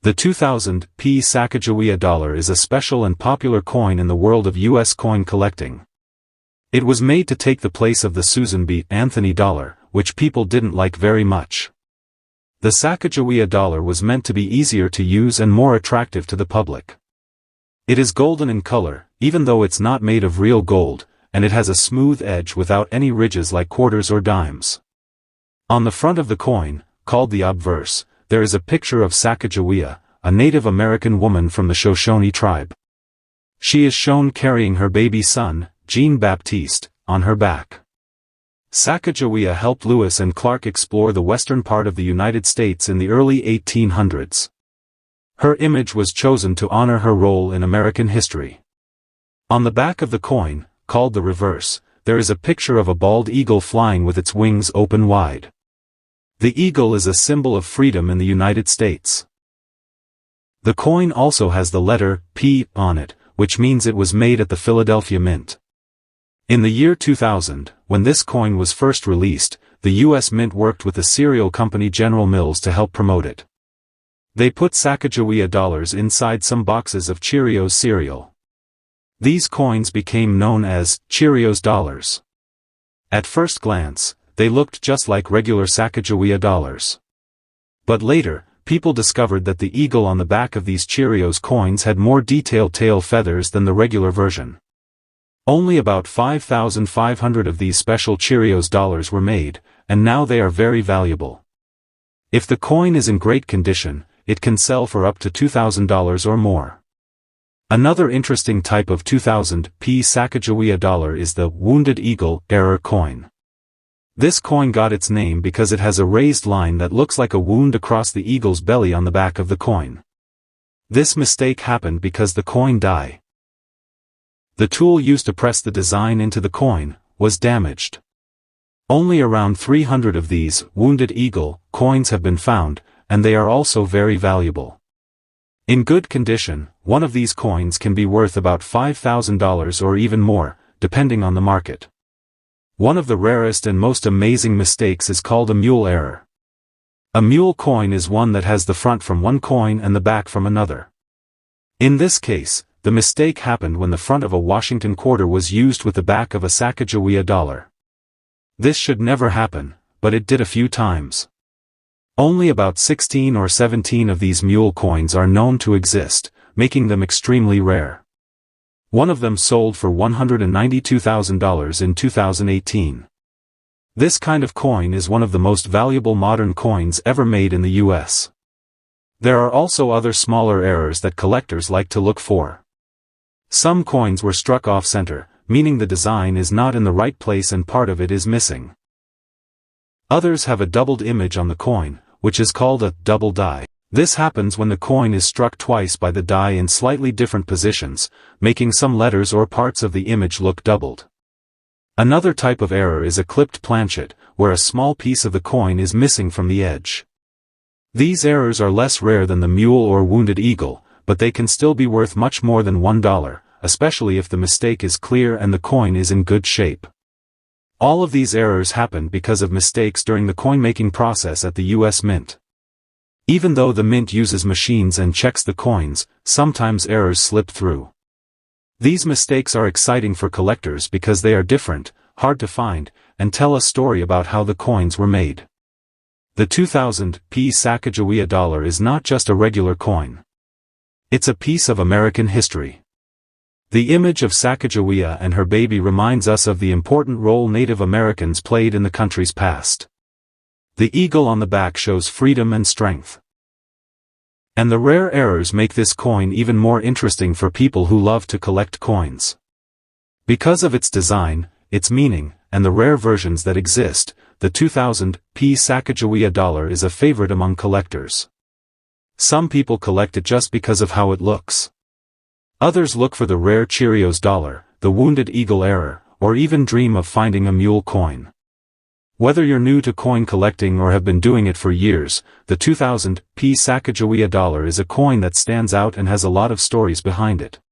The 2000p Sacagawea dollar is a special and popular coin in the world of U.S. coin collecting. It was made to take the place of the Susan B. Anthony dollar, which people didn't like very much. The Sacagawea dollar was meant to be easier to use and more attractive to the public. It is golden in color, even though it's not made of real gold, and it has a smooth edge without any ridges like quarters or dimes. On the front of the coin, called the obverse, there is a picture of Sacagawea, a Native American woman from the Shoshone tribe. She is shown carrying her baby son, Jean-Baptiste, on her back. Sacagawea helped Lewis and Clark explore the western part of the United States in the early 1800s. Her image was chosen to honor her role in American history. On the back of the coin, called the reverse, there is a picture of a bald eagle flying with its wings open wide. The eagle is a symbol of freedom in the United States. The coin also has the letter P on it, which means it was made at the Philadelphia Mint. In the year 2000, when this coin was first released, the U.S. Mint worked with the cereal company General Mills to help promote it. They put Sacagawea dollars inside some boxes of Cheerios cereal. These coins became known as Cheerios dollars. At first glance, they looked just like regular Sacagawea dollars. But later, people discovered that the eagle on the back of these Cheerios coins had more detailed tail feathers than the regular version. Only about 5,500 of these special Cheerios dollars were made, and now they are very valuable. If the coin is in great condition, it can sell for up to $2,000 or more. Another interesting type of 2000p Sacagawea dollar is the Wounded Eagle error coin. This coin got its name because it has a raised line that looks like a wound across the eagle's belly on the back of the coin. This mistake happened because the coin die. The tool used to press the design into the coin was damaged. Only around 300 of these Wounded Eagle coins have been found, and they are also very valuable. In good condition, one of these coins can be worth about $5,000 or even more, depending on the market. One of the rarest and most amazing mistakes is called a mule error. A mule coin is one that has the front from one coin and the back from another. In this case, the mistake happened when the front of a Washington quarter was used with the back of a Sacagawea dollar. This should never happen, but it did a few times. Only about 16 or 17 of these mule coins are known to exist, making them extremely rare. One of them sold for $192,000 in 2018. This kind of coin is one of the most valuable modern coins ever made in the U.S. There are also other smaller errors that collectors like to look for. Some coins were struck off-center, meaning the design is not in the right place and part of it is missing. Others have a doubled image on the coin, which is called a double die. This happens when the coin is struck twice by the die in slightly different positions, making some letters or parts of the image look doubled. Another type of error is a clipped planchet, where a small piece of the coin is missing from the edge. These errors are less rare than the mule or Wounded Eagle, but they can still be worth much more than $1, especially if the mistake is clear and the coin is in good shape. All of these errors happen because of mistakes during the coin-making process at the U.S. Mint. Even though the Mint uses machines and checks the coins, sometimes errors slip through. These mistakes are exciting for collectors because they are different, hard to find, and tell a story about how the coins were made. The 2000p Sacagawea dollar is not just a regular coin. It's a piece of American history. The image of Sacagawea and her baby reminds us of the important role Native Americans played in the country's past. The eagle on the back shows freedom and strength. And the rare errors make this coin even more interesting for people who love to collect coins. Because of its design, its meaning, and the rare versions that exist, the 2000p Sacagawea dollar is a favorite among collectors. Some people collect it just because of how it looks. Others look for the rare Cheerios dollar, the Wounded Eagle error, or even dream of finding a mule coin. Whether you're new to coin collecting or have been doing it for years, the 2000p Sacagawea dollar is a coin that stands out and has a lot of stories behind it.